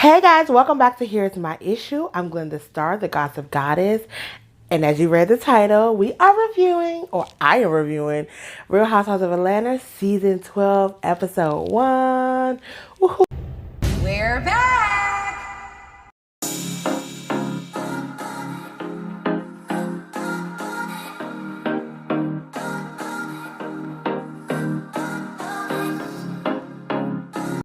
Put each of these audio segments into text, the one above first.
Hey guys, welcome back to Here's My Issue. I'm Glenda Starr, the Gossip Goddess. And as you read the title, we are reviewing, or I am reviewing, Real Housewives of Atlanta, Season 12, Episode 1. Woohoo! We're back!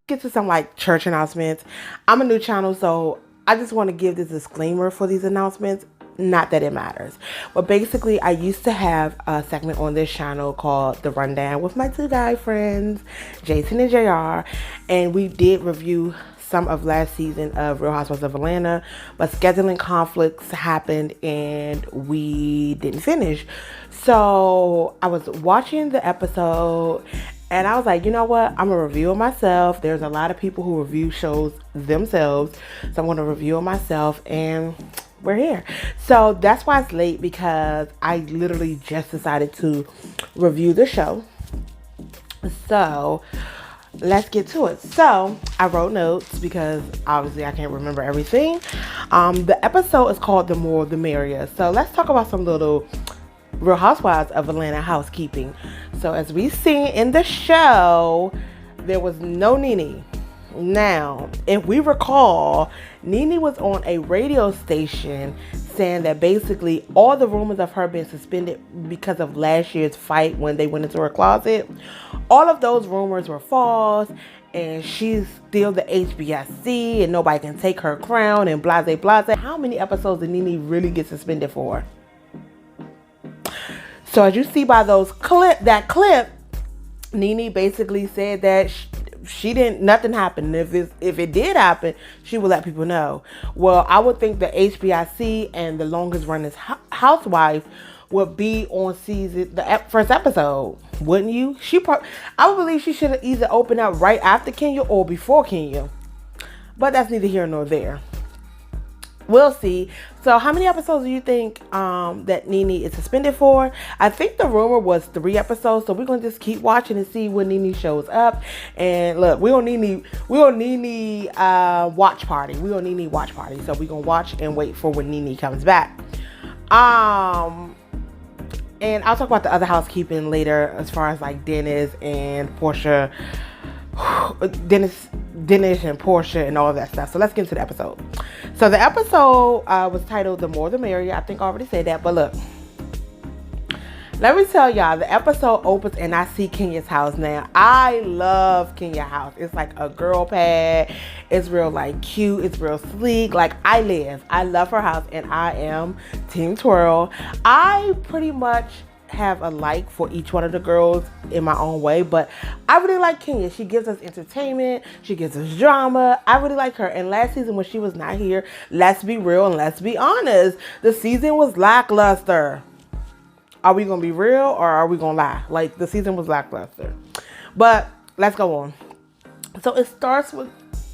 Get to some church announcements. I'm a new channel, so I just want to give this disclaimer for these announcements. Not that it matters, but basically I used to have a segment on this channel called The Rundown with my two guy friends, Jason and JR, and we did review some of last season of Real Housewives of Atlanta, but scheduling conflicts happened and we didn't finish. So I was watching the episode and I was like, you know what? I'm going to review it myself. There's a lot of people who review shows themselves. So I'm going to review it myself and we're here. So that's why it's late, because I literally just decided to review the show. So let's get to it. So I wrote notes because obviously I can't remember everything. The episode is called The More the Merrier. So let's talk about some little Real Housewives of Atlanta housekeeping. So as we see in the show, there was no Nene. Now, if we recall, Nene was on a radio station saying that basically all the rumors of her being suspended because of last year's fight when they went into her closet, all of those rumors were false, and she's still the HBIC and nobody can take her crown and blase blase. How many episodes did Nene really get suspended for? So as you see by that clip, Nene basically said that she didn't, nothing happened. If it did happen, she would let people know. Well, I would think the HBIC and the longest running housewife would be on the first episode, wouldn't you? I would believe she should have either opened up right after Kenya or before Kenya, but that's neither here nor there. We'll see. So how many episodes do you think that Nene is suspended for? I think the rumor was 3 episodes, so we're gonna just keep watching and see when Nene shows up. And look, we on Nene watch party. We on Nene watch party. So we're gonna watch and wait for when Nene comes back. And I'll talk about the other housekeeping later, as far as Dennis and Portia. Dennis and Portia and all of that stuff. So let's get into the episode. So the episode was titled The More the Merrier. I think I already said that, but look, let me tell y'all, the episode opens and I see Kenya's house. Now, I love Kenya's house. It's like a girl pad. It's real cute. It's real sleek. I love her house, and I am Team Twirl. I pretty much have a like for each one of the girls in my own way, but I really like Kenya. She gives us entertainment. She gives us drama. I really like her. And last season when she was not here, let's be real and let's be honest, the season was lackluster. Are we gonna be real or are we gonna lie? The season was lackluster. But let's go on. So it starts with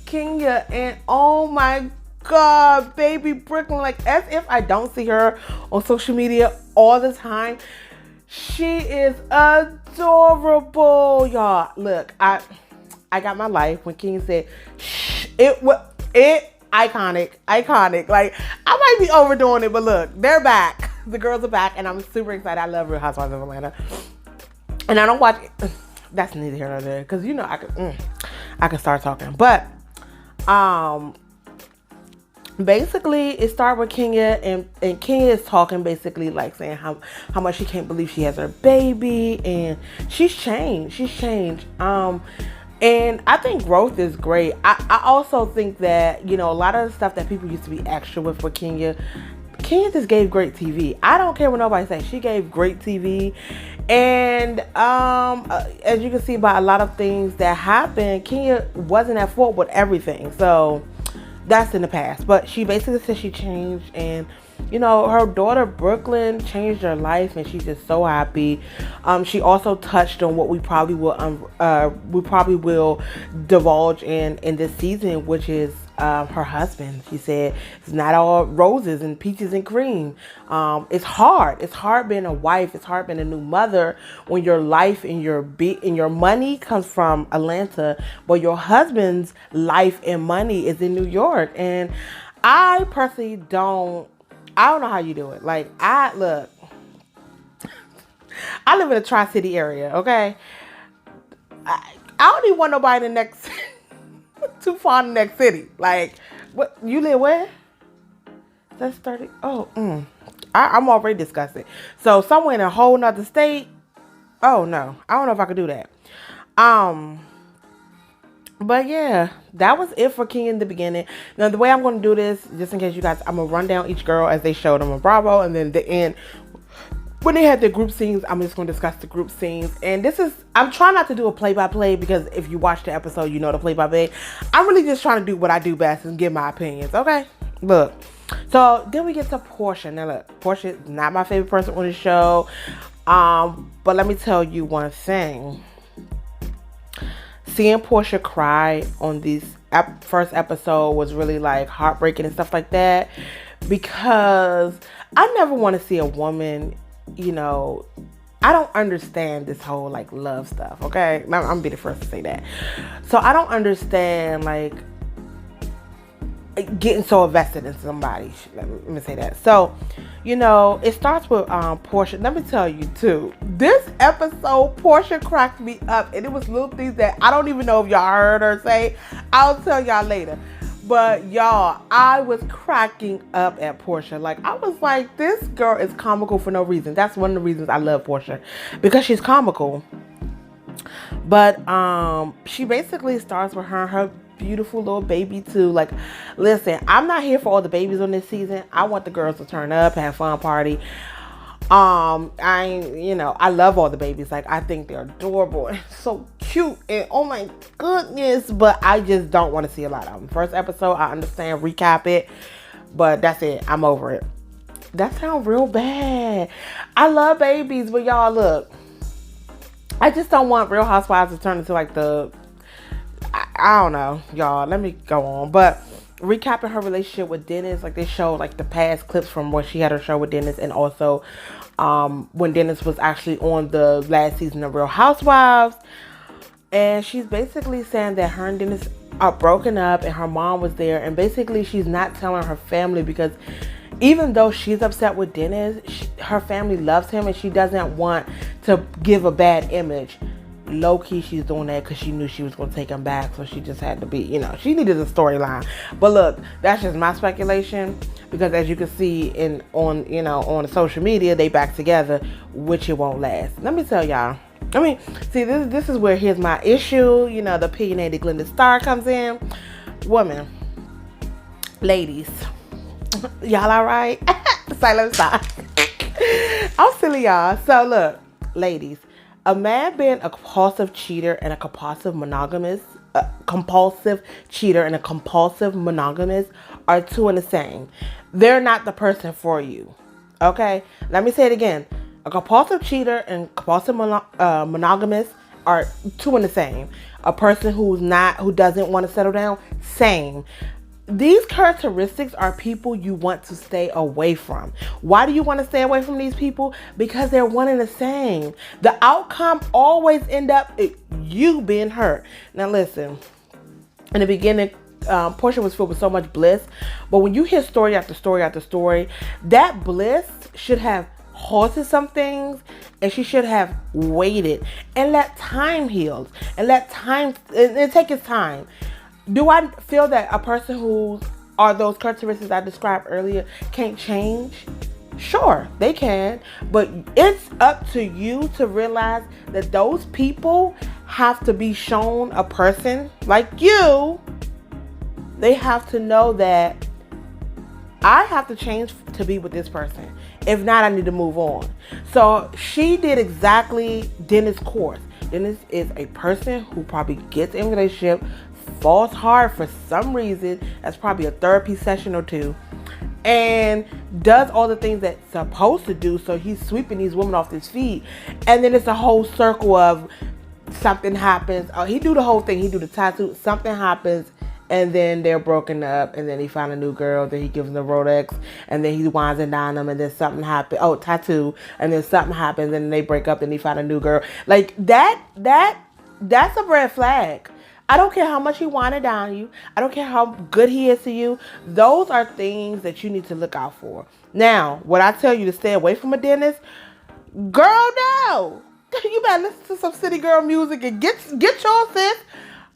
Kenya, and oh my God, baby Brooklyn, as if I don't see her on social media all the time. She is adorable, y'all. Look, I got my life when King said, shh, it iconic. I might be overdoing it, but look, they're back. The girls are back, and I'm super excited. I love Real Housewives of Atlanta, and I don't watch it. That's neither here nor there, because I could start talking, but basically, it started with Kenya, and Kenya is talking basically saying how much she can't believe she has her baby, and she's changed. And I think growth is great. I also think that, a lot of the stuff that people used to be extra with Kenya just gave great TV. I don't care what nobody says. She gave great TV. And as you can see by a lot of things that happened, Kenya wasn't at fault with everything. So that's in the past, but she basically said she changed, and her daughter Brooklyn changed her life, and she's just so happy. She also touched on what we probably will divulge in this season, which is her husband. She said it's not all roses and peaches and cream. It's hard. It's hard being a wife. It's hard being a new mother when your life and your money comes from Atlanta, but your husband's life and money is in New York. And I personally don't know how you do it. Like, I live in a Tri-City area, okay? I don't even want nobody in the next too far in the next city. Like, what, you live where? That's 30. I'm already disgusted. So somewhere in a whole nother state. Oh no, I don't know if I could do that. But yeah, that was it for King in the beginning. Now, the way I'm going to do this, just in case you guys, I'm going to run down each girl as they showed them on Bravo. And then the end, when they had the group scenes, I'm just going to discuss the group scenes. And I'm trying not to do a play-by-play, because if you watch the episode, you know the play-by-play. I'm really just trying to do what I do best and give my opinions, okay? Look, so then we get to Portia. Now look, Portia is not my favorite person on the show. But let me tell you one thing. Seeing Portia cry on this first episode was really like heartbreaking and stuff like that, because I never want to see a woman, I don't understand this whole like love stuff, okay? I'm gonna be the first to say that. So I don't understand like getting so invested in somebody. Let me say that. So, it starts with Portia. Let me tell you too, this episode, Portia cracked me up, and it was little things that I don't even know if y'all heard her say. I'll tell y'all later. But y'all, I was cracking up at Portia. Like, I was like, this girl is comical for no reason. That's one of the reasons I love Portia, because she's comical. But she basically starts with her beautiful little baby too. Like, listen, I'm not here for all the babies on this season. I want the girls to turn up, have fun, party. I love all the babies. Like, I think they're adorable and so cute, and oh my goodness, but I just don't want to see a lot of them. First episode, I understand, recap it, but that's it. I'm over it. That sounds real bad. I love babies, but y'all, look, I just don't want Real Housewives to turn into like I don't know, y'all. Let me go on. But recapping her relationship with Dennis, like, they showed like the past clips from when she had her show with Dennis, and also when Dennis was actually on the last season of Real Housewives. And she's basically saying that her and Dennis are broken up, and her mom was there, and basically she's not telling her family, because even though she's upset with Dennis, her family loves him, and she doesn't want to give a bad image. Low-key, she's doing that because she knew she was going to take him back, so she just had to be, she needed a storyline. But look, that's just my speculation, because as you can see on social media, they back together, which it won't last. Let me tell y'all. See, this is where here's my issue. The opinionated Glenda Starr comes in. Woman, ladies, y'all all right? Silent side. I'm silly, y'all. So look, ladies. A man being a compulsive cheater and a compulsive monogamous are two in the same. They're not the person for you. Okay? Let me say it again. A compulsive cheater and compulsive monogamous are two in the same. A person who doesn't want to settle down, same. These characteristics are people you want to stay away from. Why do you want to stay away from these people? Because they're one and the same. The outcome always end up you being hurt. Now listen, in the beginning, Portia was filled with so much bliss, but when you hear story after story after story, that bliss should have halted some things, and she should have waited and let time heal, and let time and take its time. Do I feel that a person who are those characteristics I described earlier can't change? Sure, they can. But it's up to you to realize that those people have to be shown a person like you. They have to know that I have to change to be with this person. If not, I need to move on. So she did exactly Dennis' course. Dennis is a person who probably gets in a relationship, falls hard for some reason. That's probably a therapy session or two. and does all the things that's supposed to do. So he's sweeping these women off his feet, and then it's a whole circle of something happens. Oh, he do the whole thing. He do the tattoo. Something happens, and then they're broken up, and then he found a new girl. Then he gives them the Rolex, and then he winds and dines them, and then something happens. Oh, tattoo, and then something happens, and then they break up, and he found a new girl. Like that's a red flag. I don't care how much he wanted down you. I don't care how good he is to you. Those are things that you need to look out for. Now, when I tell you to stay away from a dentist, girl, no. You better listen to some city girl music and get your sis.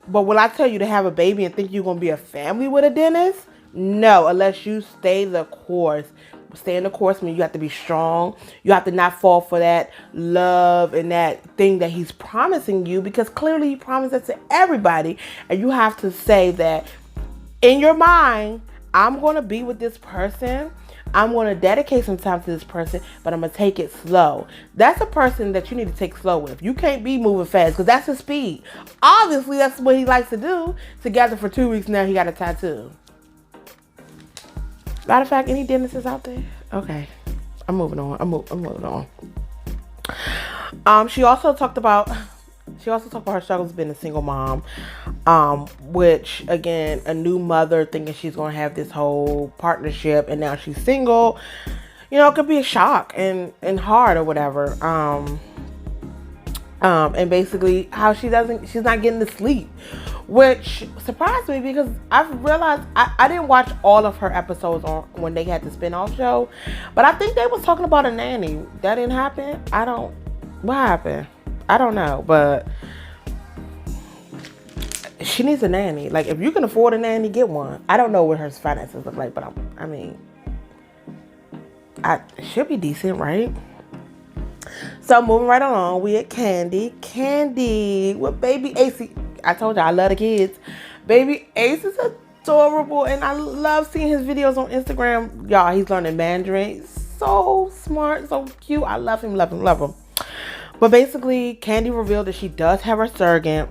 But when I tell you to have a baby and think you're going to be a family with a dentist, no, unless you stay the course. Stay in the course means you have to be strong. You have to not fall for that love and that thing that he's promising you, because clearly he promised that to everybody. And you have to say that in your mind, I'm going to be with this person. I'm going to dedicate some time to this person, but I'm going to take it slow. That's a person that you need to take slow with. You can't be moving fast because that's his speed. Obviously, that's what he likes to do. Together for 2 weeks now, he got a tattoo. Matter of fact, any dentists out there? Okay, I'm moving on. I'm moving on. She also talked about her struggles being a single mom, which again, a new mother thinking she's gonna have this whole partnership, and now she's single. You know, it could be a shock and hard or whatever. And basically how she's not getting to sleep, which surprised me because I've realized I didn't watch all of her episodes on when they had the spinoff show, but I think they was talking about a nanny. That didn't happen. What happened? I don't know, but she needs a nanny. Like, if you can afford a nanny, get one. I don't know what her finances look like, but I mean, it should be decent, right? So moving right along, we at Candy with baby Ace. I told you I love the kids. Baby Ace is adorable, and I love seeing his videos on Instagram. Y'all, he's learning Mandarin. He's so smart, so cute. I love him. But basically, Candy revealed that she does have her surrogate,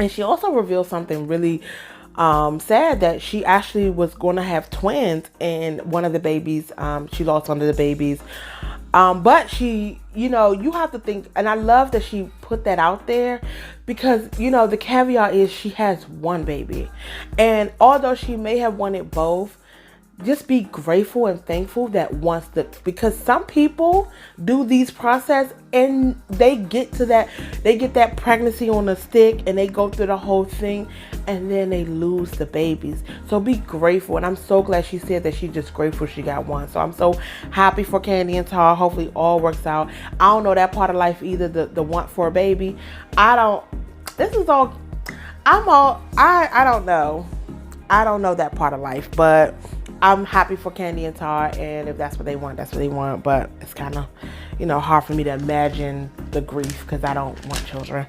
and she also revealed something really sad, that she actually was going to have twins, and one of the babies, she lost one of the babies. But she, you have to think, and I love that she put that out there, because, the caveat is she has one baby. And although she may have wanted both, just be grateful and thankful that because some people do these process and they get that pregnancy on a stick, and they go through the whole thing, and then they lose the babies. So be grateful. And I'm so glad she said that she's just grateful she got one. So I'm so happy for Candy and Tar. Hopefully all works out. I don't know that part of life either, the want for a baby. I don't know. I don't know that part of life, but I'm happy for Candy and Tar, and if that's what they want, that's what they want. But it's kind of, hard for me to imagine the grief, because I don't want children.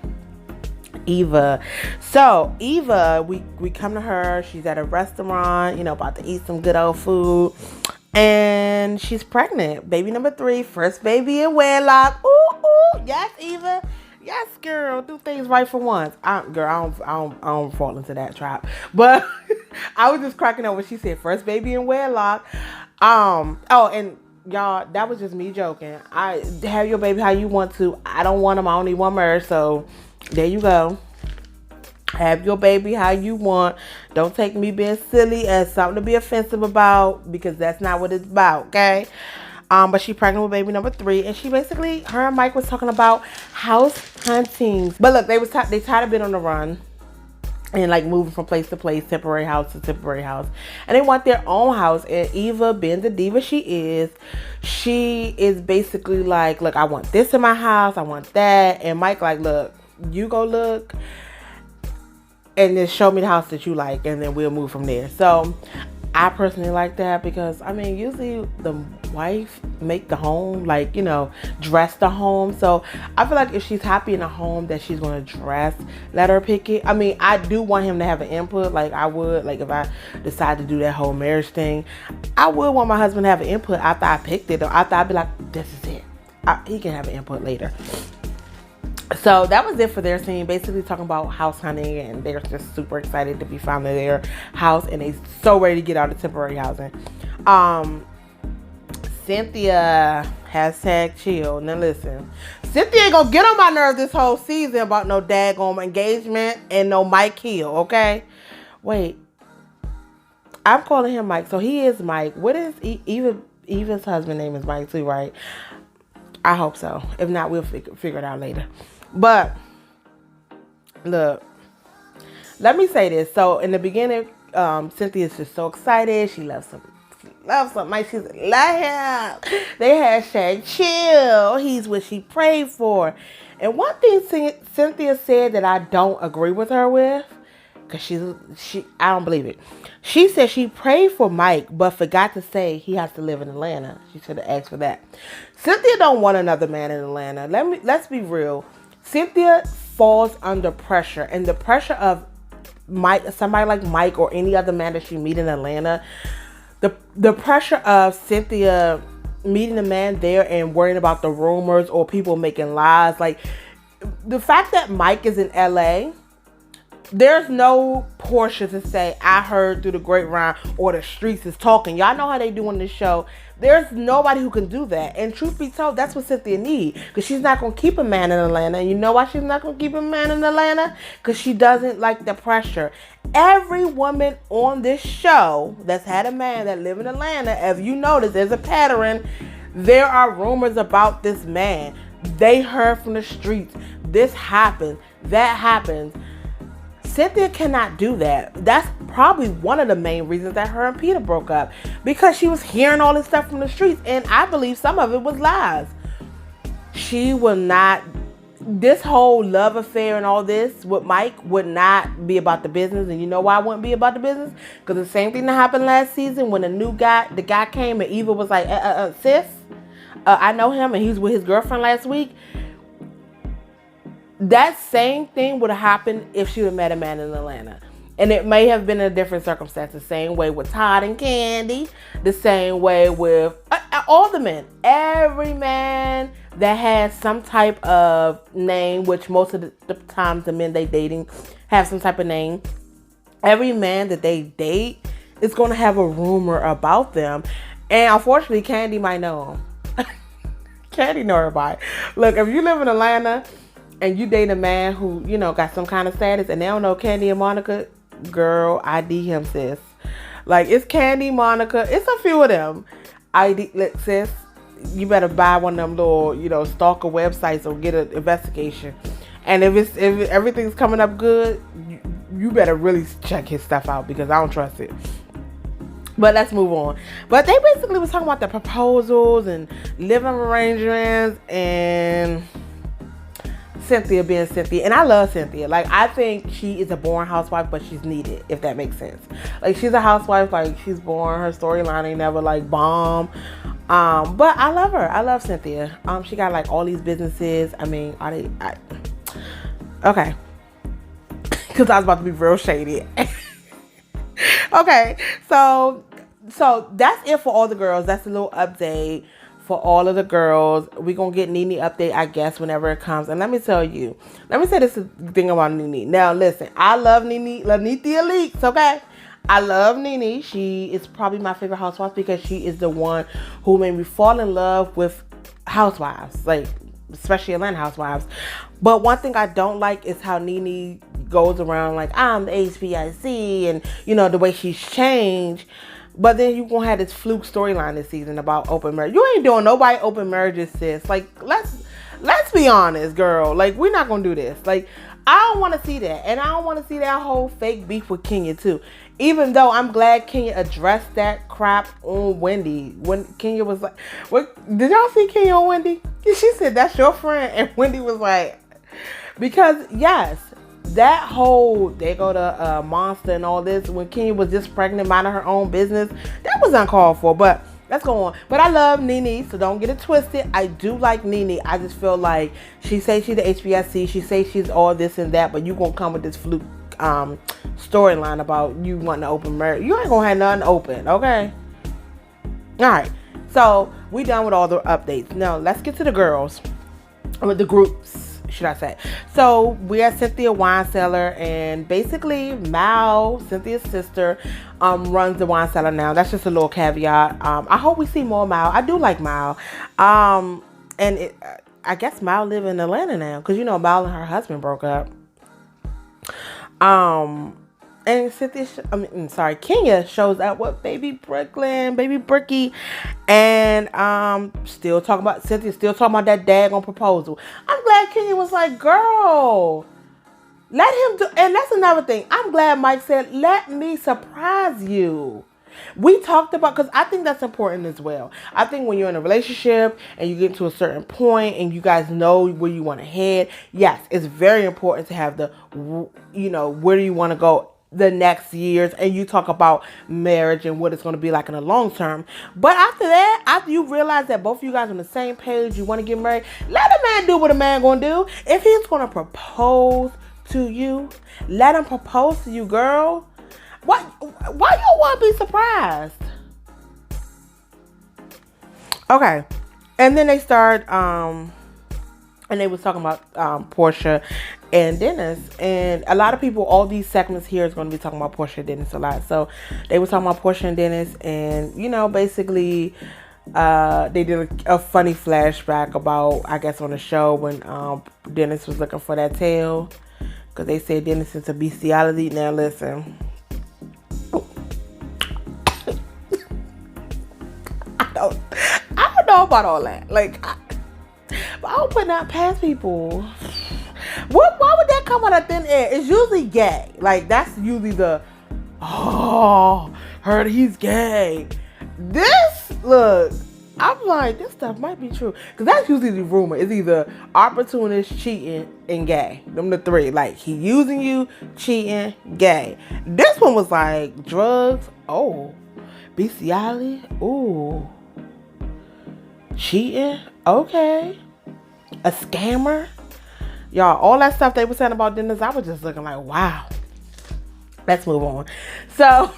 Eva. So Eva, we come to her. She's at a restaurant, about to eat some good old food, and she's pregnant. Baby number 3, first baby in wedlock. Ooh, yes, Eva. Yes, girl, do things right for once. I don't fall into that trap. But I was just cracking up when she said first baby in wedlock. And y'all, that was just me joking. I have your baby how you want to. I don't want them. I only want her. So there you go. Have your baby how you want. Don't take me being silly as something to be offensive about, because that's not what it's about, okay? But she pregnant with baby number 3, and she basically, her and Mike was talking about house hunting. But look, they tired of being on the run and like moving from place to place, temporary house to temporary house, and they want their own house. And Eva, being the diva she is basically like, look, I want this in my house, I want that. And Mike like, look, you go look and then show me the house that you like, and then we'll move from there. So I personally like that, because usually the wife make the home, dress the home. So I feel like if she's happy in a home that she's going to dress, let her pick it. I do want him to have an input. Like I would, if I decide to do that whole marriage thing, I would want my husband to have an input after I picked it, or after I'd be like, this is it. He can have an input later. So that was it for their scene, basically talking about house hunting, and they're just super excited to be found in their house, and they're so ready to get out of temporary housing. Um, Cynthia #chill. Now listen, Cynthia ain't gonna get on my nerves this whole season about no daggone engagement and no Mike Hill. Okay, wait, I'm calling him Mike, so he is Mike. What is Eva's husband name is Mike too, right? I hope so. If not, we'll figure it out later. But look, let me say this. So in the beginning, Cynthia's just so excited. She loves him. Like she's like, love him. They hashtag chill. He's what she prayed for. And one thing Cynthia said that I don't agree with her with, because I don't believe it. She said she prayed for Mike, but forgot to say he has to live in Atlanta. She should have asked for that. Cynthia don't want another man in Atlanta. Let's be real. Cynthia falls under pressure, and the pressure of Mike, somebody like Mike or any other man that she meet in Atlanta, the pressure of Cynthia meeting a man there and worrying about the rumors or people making lies, like the fact that Mike is in LA, there's no Portia to say, I heard through the grapevine or the streets is talking. Y'all know how they do on this show. There's nobody who can do that. And truth be told, that's what Cynthia needs. Because she's not going to keep a man in Atlanta. And you know why she's not going to keep a man in Atlanta? Because she doesn't like the pressure. Every woman on this show that's had a man that live in Atlanta, if you notice, there's a pattern. There are rumors about this man. They heard from the streets. This happens. That happens. Cynthia cannot do that. That's probably one of the main reasons that her and Peter broke up. Because she was hearing all this stuff from the streets. And I believe some of it was lies. She will not... This whole love affair and all this with Mike would not be about the business. And you know why it wouldn't be about the business? Because the same thing that happened last season when the guy came and Eva was like, sis, I know him and he was with his girlfriend last week. That same thing would have happened if she would have met a man in Atlanta. And it may have been a different circumstance. The same way with Todd and Candy. The same way with all the men. Every man that has some type of name, which most of the times the men they dating have some type of name. Every man that they date is going to have a rumor about them. And unfortunately, Candy might know him. Candy know everybody. Look, if you live in Atlanta and you date a man who, you know, got some kind of status and they don't know Candy and Monica, girl, ID him, sis. Like, it's Candy, Monica, it's a few of them. Sis, you better buy one of them little, you know, stalker websites or get an investigation. And if everything's coming up good, you better really check his stuff out because I don't trust it. But let's move on. But they basically was talking about the proposals and living arrangements and Cynthia being Cynthia. And I love Cynthia. Like, I think she is a boring housewife, but she's needed, if that makes sense. Like, she's a housewife, like, she's boring. Her storyline ain't never, like, bomb. But I love her. I love Cynthia. She got, like, all these businesses. I mean, okay. Because I was about to be real shady. Okay, so that's it for all the girls. That's a little update for all of the girls. We're going to get Nene update, I guess, whenever it comes. And let me say this thing about Nene. Now, listen, I love Nene. Love Nene the Elites, okay? I love Nene. She is probably my favorite housewife because she is the one who made me fall in love with housewives, like, especially Atlanta housewives. But one thing I don't like is how Nene goes around like, I'm the HBIC, and, you know, the way she's changed. But then you gonna have this fluke storyline this season about open marriage. You ain't doing nobody open marriages, sis. Like, let's be honest, girl. Like, we're not gonna do this. Like, I don't want to see that, and I don't want to see that whole fake beef with Kenya too. Even though I'm glad Kenya addressed that crap on Wendy when Kenya was like, "What did y'all see Kenya on Wendy?" She said, "That's your friend," and Wendy was like, because yes. That whole, they go to Monster and all this, when Kenya was just pregnant, minding her own business, that was uncalled for, but let's go on. But I love Nene, so don't get it twisted. I do like Nene. I just feel like she say she's the HBIC, she say she's all this and that, but you gonna come with this fluke storyline about you wanting to open marriage. You ain't gonna have nothing open, okay? Alright, so we done with all the updates. Now, let's get to the girls, with the groups. should I say? So we are Cynthia wine cellar, and basically Mal, Cynthia's sister, runs the wine cellar now. That's just a little caveat. I hope we see more Mal. I do like Mal. And I guess Mal live in Atlanta now, because Mal and her husband broke up. And Kenya shows up with baby Brooklyn, baby Brookie, and still talking about Cynthia, still talking about that daggone proposal. I'm glad Kenya was like, girl, let him do. And that's another thing. I'm glad Mike said, let me surprise you. We talked about, because I think that's important as well. I think when you're in a relationship and you get to a certain point and you guys know where you want to head, yes, it's very important to have the, where do you want to go the next years, and you talk about marriage and what it's going to be like in the long term. But after that, after you realize that both of you guys are on the same page, you want to get married, let a man do what a man going to do. If he's going to propose to you, let him propose to you, girl. Why you want to be surprised? Okay. And then they start, and they was talking about Portia and Dennis. And a lot of people, all these segments here is going to be talking about Portia and Dennis a lot. So they were talking about Portia and Dennis. And, basically, they did a funny flashback about, I guess, on the show when Dennis was looking for that tail. Because they said Dennis is a bestiality. Now, listen. I don't know about all that. Like, but I don't put that past people. Why would that come out of thin air? It's usually gay. Like, that's usually heard he's gay. Look, I'm like, this stuff might be true. Because that's usually the rumor. It's either opportunist, cheating, and gay. Them the three. Like, he using you, cheating, gay. This one was like, drugs, bestiality, cheating, okay. A scammer. Y'all, all that stuff they were saying about Dennis, I was just looking like, wow. Let's move on. So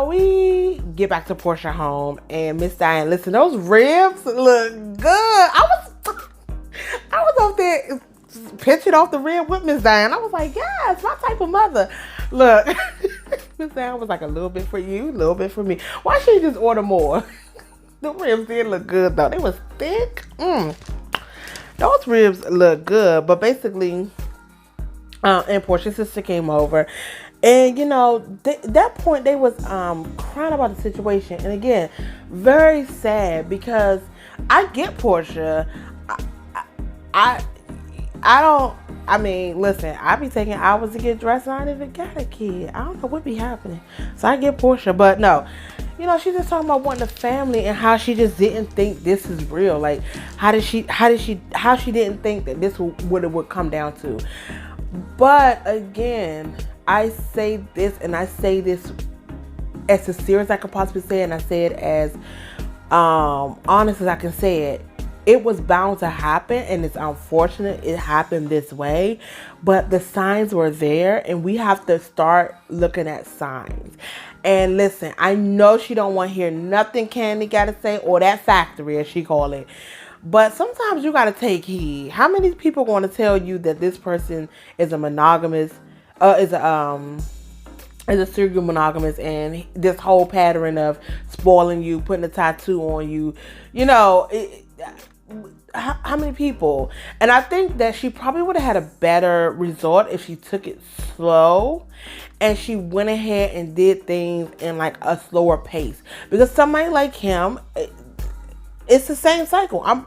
we get back to Portia home, and Miss Diane, listen, those ribs look good. I was up there pitching off the rib with Miss Diane. I was like, yes, my type of mother. Look, Miss Diane was like, a little bit for you, a little bit for me. Why should you just order more? The ribs did look good, though. They was thick. Those ribs look good. But basically, and Portia's sister came over. And, that point, they was crying about the situation. And again, very sad, because I get Portia. Listen, I be taking hours to get dressed, and I don't even got a kid. I don't know what be happening. So I get Portia, but no. She's just talking about wanting a family and how she just didn't think this is real. Like, how she didn't think that this what it would come down to. But again, I say this, and I say this as sincere as I could possibly say it, and I say it as honest as I can say it. It was bound to happen, and it's unfortunate it happened this way, but the signs were there, and we have to start looking at signs. And listen, I know she don't want to hear nothing Candy got to say, or that factory, as she call it. But sometimes you got to take heed. How many people going to tell you that this person is a monogamous, is a serial monogamous, and this whole pattern of spoiling you, putting a tattoo on you, how many people? And I think that she probably would have had a better result if she took it slow and she went ahead and did things in like a slower pace. Because somebody like him, it's the same cycle. I'm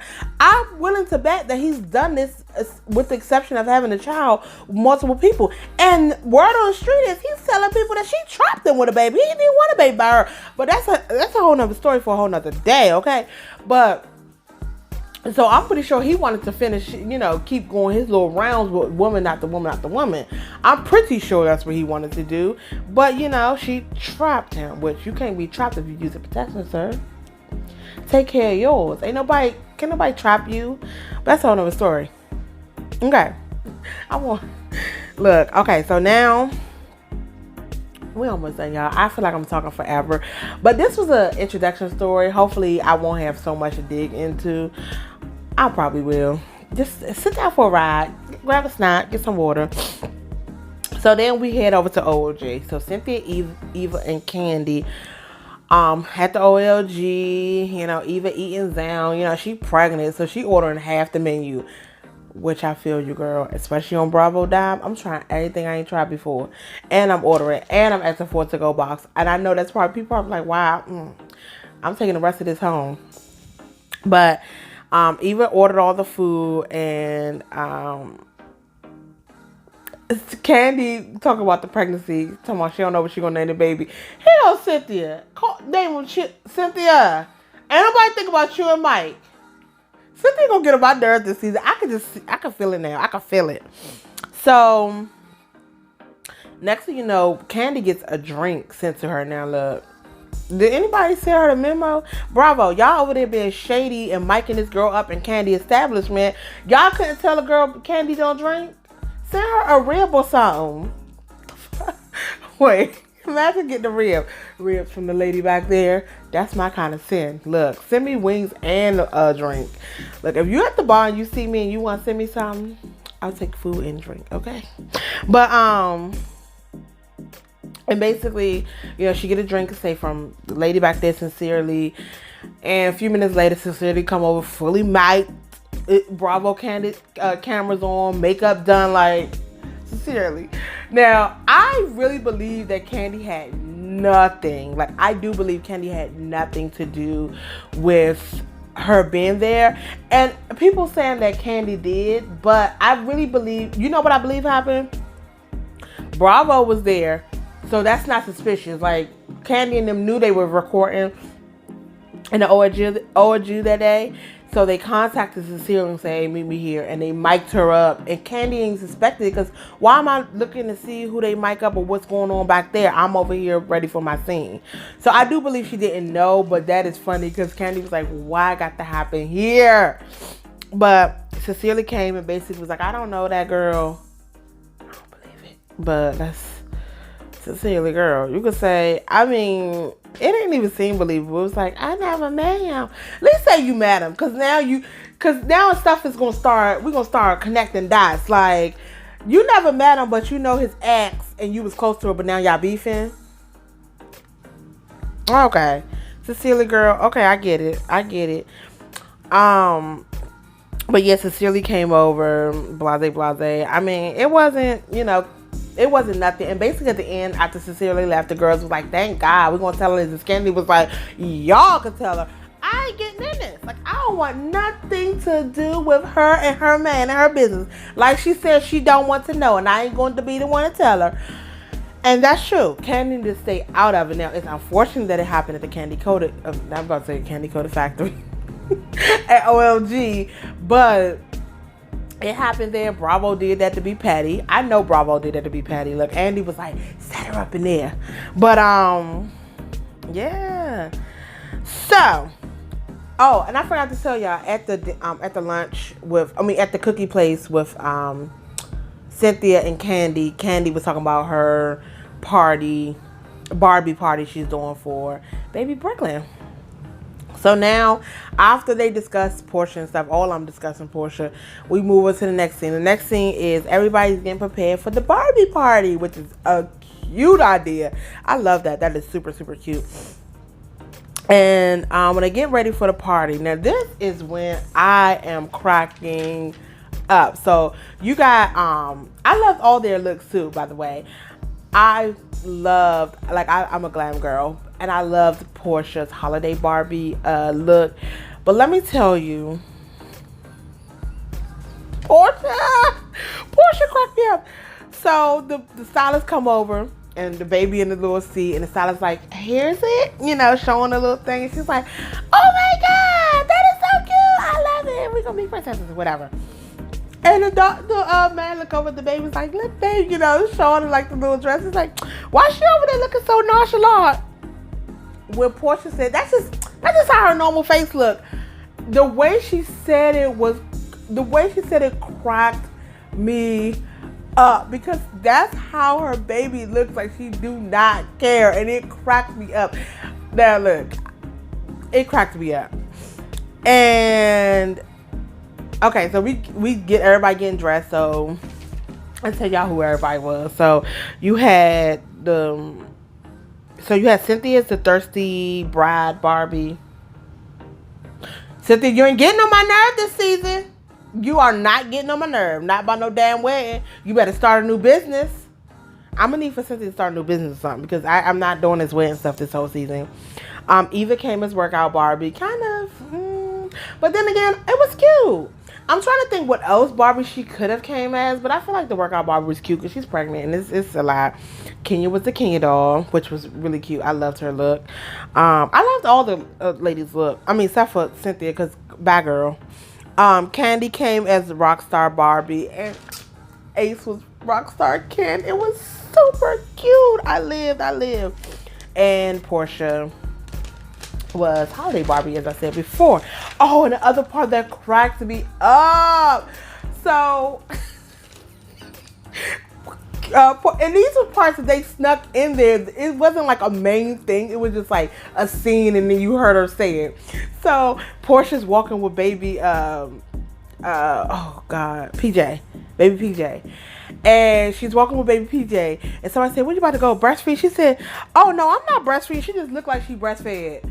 willing to bet that he's done this, with the exception of having a child, with multiple people. And word on the street is he's telling people that she trapped him with a baby. He didn't want a baby by her. But that's a whole nother story for a whole nother day, okay? But so I'm pretty sure he wanted to finish, keep going his little rounds with woman after woman after woman. I'm pretty sure that's what he wanted to do. But, she trapped him, which you can't be trapped if you use a protection, sir. Take care of yours. Can nobody trap you? But that's a whole nother story. Okay. Look, okay, so now we almost done, y'all. I feel like I'm talking forever. But this was an introduction story. Hopefully I won't have so much to dig into. I probably will. just sit down for a ride, grab a snack, get some water. So then we head over to OLG. So Cynthia, Eva, and Candy at the OLG, Eva eating down, she pregnant, so she ordering half the menu, which I feel you, girl, especially on Bravo Dime. I'm trying everything I ain't tried before, and I'm ordering, and I'm asking for a to-go box, and I know that's probably people are like, wow, I'm taking the rest of this home, but Eva ordered all the food, and Candy talking about the pregnancy, talking about she don't know what she gonna name the baby. Hell, Cynthia, name him Cynthia. Ain't nobody think about you and Mike. Cynthia gonna get on my nerves this season. I can feel it now. I can feel it. So next thing you know, Candy gets a drink sent to her. Now look, did anybody send her the memo? Bravo, y'all over there being shady and miking this girl up in Candy establishment. Y'all couldn't tell a girl Candy don't drink. Send her a rib or something. Wait, imagine getting the ribs from the lady back there. That's my kind of sin. Look, send me wings and a drink. Look, if you're at the bar and you see me and you want to send me something, I'll take food and drink, okay? But and basically, she get a drink, say from the lady back there, Sincerely, and a few minutes later, Sincerely come over fully mic'd. Bravo Candy cameras on, makeup done, like, Sincerely. Now, I really believe that Candy had nothing. Like, I do believe Candy had nothing to do with her being there. And people saying that Candy did, but I really believe, what I believe happened? Bravo was there, so that's not suspicious. Like, Candy and them knew they were recording in the ORG that day. So they contacted Sincerely and say, hey, meet me here. And they mic'd her up. And Candy ain't suspected it, because why am I looking to see who they mic up or what's going on back there? I'm over here ready for my scene. So I do believe she didn't know, but that is funny because Candy was like, why got to happen here? But Sincerely came and basically was like, I don't know that girl. I don't believe it. But that's Sincerely, girl. You could say, it didn't even seem believable. It was like, I never met him. At least say you met him, because now stuff is gonna start. We're gonna start connecting dots. Like, you never met him, but you know his ex, and you was close to her, but now y'all beefing. Okay, Sincerely, girl. Okay, I get it. But yeah, Sincerely came over. Blase. It wasn't nothing. And basically at the end, after Sincerely left, the girls was like, thank God, we're going to tell her this. And Candy was like, y'all can tell her. I ain't getting in this. Like, I don't want nothing to do with her and her man and her business. Like she said, she don't want to know. And I ain't going to be the one to tell her. And that's true. Candy needs to stay out of it. Now, it's unfortunate that it happened at the Candy Coated, I'm about to say Candy Coated Factory at OLG. But it happened there. Bravo did that to be petty. I know Bravo did that to be petty. Look, Andy was like, set her up in there. But, yeah. So, and I forgot to tell y'all, at the lunch at the cookie place with, Cynthia and Candy. Candy was talking about her Barbie party she's doing for baby Brooklyn. So now, after they discuss Portia and stuff, I'm discussing Portia, we move on to the next scene. The next scene is everybody's getting prepared for the Barbie party, which is a cute idea. I love that. That is super, super cute. And when they get ready for the party, now this is when I am cracking up. So you got, I loved all their looks too, by the way. I'm a glam girl, and I loved Portia's holiday Barbie look. But let me tell you, Portia cracked me up. So the stylist come over, and the baby in the little seat, and the stylist like, here's it, showing a little thing. And she's like, oh my God, that is so cute. I love it. We're going to be princesses or whatever. And the man look over at the baby, was like, look, baby, showing her like the little dress. It's like, why is she over there looking so nonchalant? When Portia said, that's just how her normal face looked. The way she said it cracked me up, because that's how her baby looks, like she do not care, and it cracked me up. Now look, it cracked me up. And Okay, so we get everybody getting dressed. So let's tell y'all who everybody was. So you had Cynthia as the thirsty bride Barbie. Cynthia, you ain't getting on my nerve this season. You are not getting on my nerve. Not by no damn wedding. You better start a new business. I'm gonna need for Cynthia to start a new business or something because I'm not doing this wedding stuff this whole season. Eva came as workout Barbie, kind of, but then again, it was cute. I'm trying to think what else Barbie she could have came as, but I feel like the workout Barbie was cute because she's pregnant and it's a lot. Kenya was the Kenya doll, which was really cute. I loved her look. I loved all the ladies' look. I mean, except for Cynthia because bad girl. Candy came as Rockstar Barbie and Ace was Rockstar Ken. It was super cute. I lived. And Portia was Holiday Barbie, as I said before. Oh, and the other part that cracked me up. So, and these were parts that they snuck in there. It wasn't like a main thing. It was just like a scene, and then you heard her say it. So, Portia's walking with baby, PJ. Baby PJ. And she's walking with baby PJ. And somebody said, "When you about to go breastfeed?" She said, "Oh, no, I'm not breastfeeding. She just looked like she breastfed."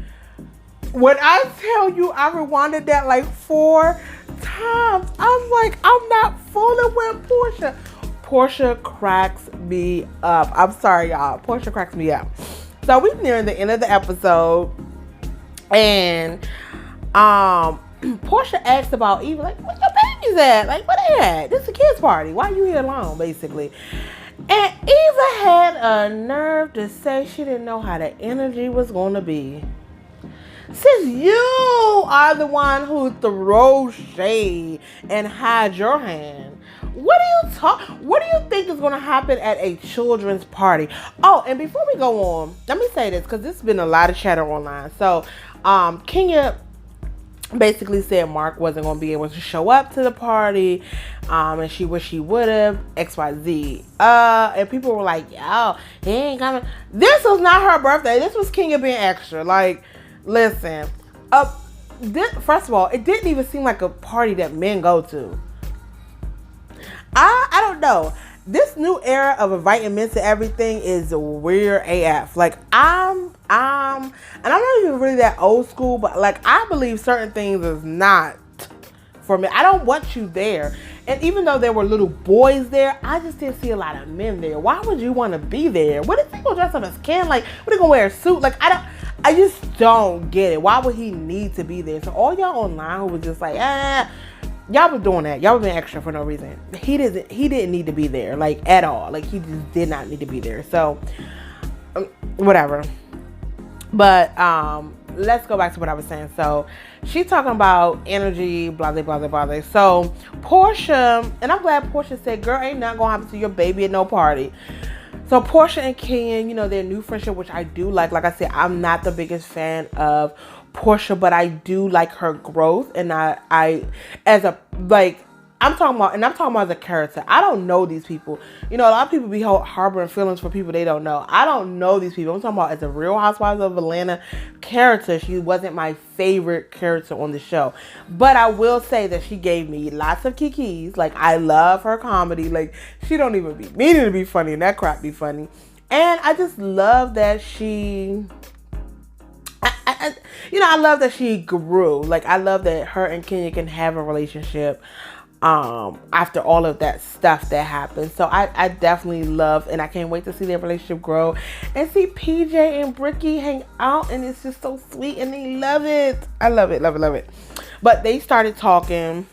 When I tell you I rewinded that like 4 times, I'm like, I'm not fooling with Portia. Portia cracks me up. I'm sorry, y'all. Portia cracks me up. So we're nearing the end of the episode. And Portia asked about Eva, like, where your babies at? Like, where they at? This is a kids' party. Why are you here alone, basically? And Eva had a nerve to say she didn't know how the energy was going to be. Since you are the one who throws shade and hides your hand, what do you think is going to happen at a children's party? Oh, and before we go on, let me say this because this has been a lot of chatter online. So, Kenya basically said Mark wasn't going to be able to show up to the party, and she wish he would have, XYZ. And people were like, yo, he ain't coming. This was not her birthday. This was Kenya being extra. Like, listen, first of all, it didn't even seem like a party that men go to. I don't know. This new era of inviting men to everything is weird AF. Like, and I'm not even really that old school, but like, I believe certain things is not for me. I don't want you there. And even though there were little boys there, I just didn't see a lot of men there. Why would you want to be there? What if they gonna dress up as Ken? Like, what, they gonna wear a suit? Like, I just don't get it. Why would he need to be there? So all y'all online who was just like, y'all was doing that. Y'all was being extra for no reason. He didn't need to be there, like, at all. Like, he just did not need to be there. So, whatever. But, let's go back to what I was saying. So, she talking about energy, blah, blah, blah, blah, blah. So, Portia, and I'm glad Portia said, girl, ain't nothing gonna happen to your baby at no party. So, Portia and Ken, their new friendship, which I do like. Like I said, I'm not the biggest fan of Portia, but I do like her growth. And I'm talking about as a character. I don't know these people. A lot of people be harboring feelings for people they don't know. I don't know these people. I'm talking about as a Real Housewives of Atlanta character. She wasn't my favorite character on the show. But I will say that she gave me lots of kikis. Like, I love her comedy. Like, she don't even be meaning to be funny, and that crap be funny. And I just love that she... I love that she grew. Like, I love that her and Kenya can have a relationship after all of that stuff that happened. So I definitely love, and I can't wait to see their relationship grow and see PJ and Bricky hang out, and it's just so sweet, and they love it. I love it, love it, love it. But they started talking,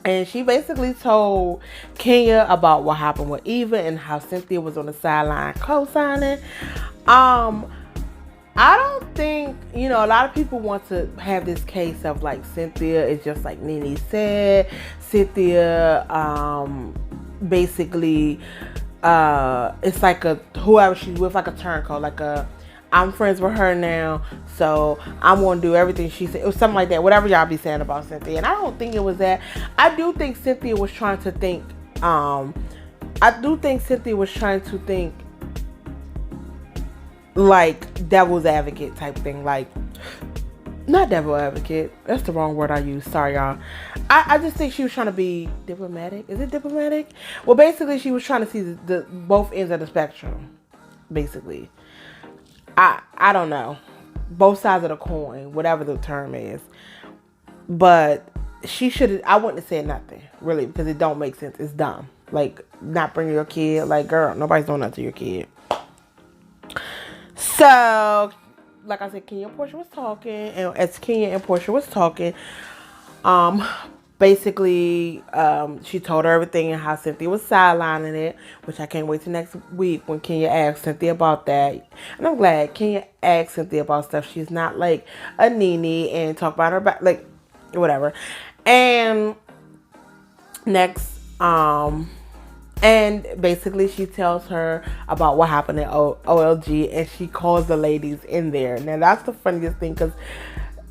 and she basically told Kenya about what happened with Eva and how Cynthia was on the sideline co-signing. I don't think, a lot of people want to have this case of like Cynthia is just like Nene said. Cynthia, basically, it's like whoever she's with, like a turncoat, like I'm friends with her now, so I'm going to do everything she said. It was something like that, whatever y'all be saying about Cynthia. And I don't think it was that. I do think Cynthia was trying to think, like devil's advocate type thing. Like, not devil advocate. That's the wrong word I use. Sorry, y'all. I just think she was trying to be diplomatic. Is it diplomatic? Well, basically, she was trying to see the both ends of the spectrum. Basically, I don't know, both sides of the coin, whatever the term is. But she should. I wouldn't have said nothing really because it don't make sense. It's dumb. Like not bringing your kid. Like girl, nobody's doing that to your kid. So, like I said, Kenya and Portia was talking, and as Kenya and Portia was talking, basically, she told her everything and how Cynthia was sidelining it, which I can't wait till next week when Kenya asked Cynthia about that. And I'm glad Kenya asked Cynthia about stuff. She's not like a Nene and talk about her back, like whatever. And next, and basically she tells her about what happened at OLG, and she calls the ladies in there. Now that's the funniest thing because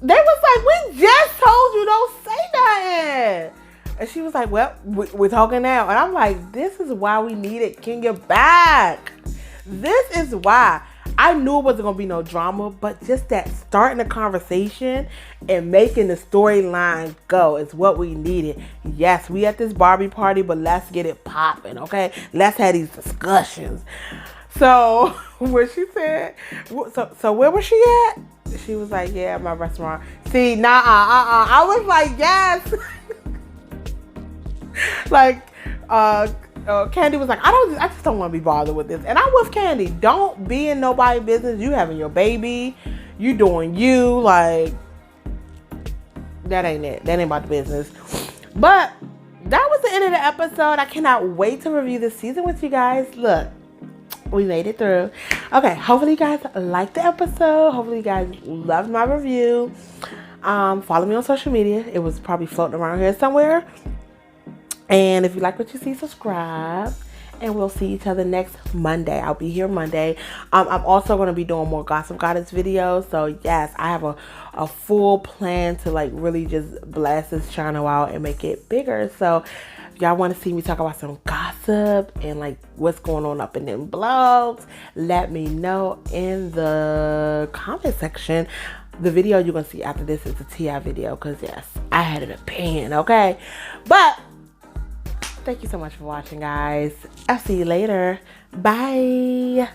they was like, we just told you don't say nothing. And she was like, well, we're talking now. And I'm like, this is why we needed Kenya back. This is why. I knew it wasn't going to be no drama, but just that starting the conversation and making the storyline go is what we needed. Yes, we at this Barbie party, but let's get it popping, okay? Let's have these discussions. So, what she said, so where was she at? She was like, yeah, my restaurant. See, I was like, yes. Like, Candy was like, I just don't want to be bothered with this. And I'm with Candy. Don't be in nobody's business. You having your baby. You doing you. Like, that ain't it. That ain't about the business. But that was the end of the episode. I cannot wait to review this season with you guys. Look, we made it through. Okay, hopefully you guys liked the episode. Hopefully you guys loved my review. Follow me on social media. It was probably floating around here somewhere. And if you like what you see, subscribe. And we'll see each other next Monday. I'll be here Monday. I'm also going to be doing more Gossip Goddess videos. So, yes, I have a full plan to, like, really just blast this channel out and make it bigger. So, if y'all want to see me talk about some gossip and, like, what's going on up in them blogs, let me know in the comment section. The video you're going to see after this is a T.I. video. Because, yes, I had an opinion, okay? But thank you so much for watching, guys. I'll see you later. Bye.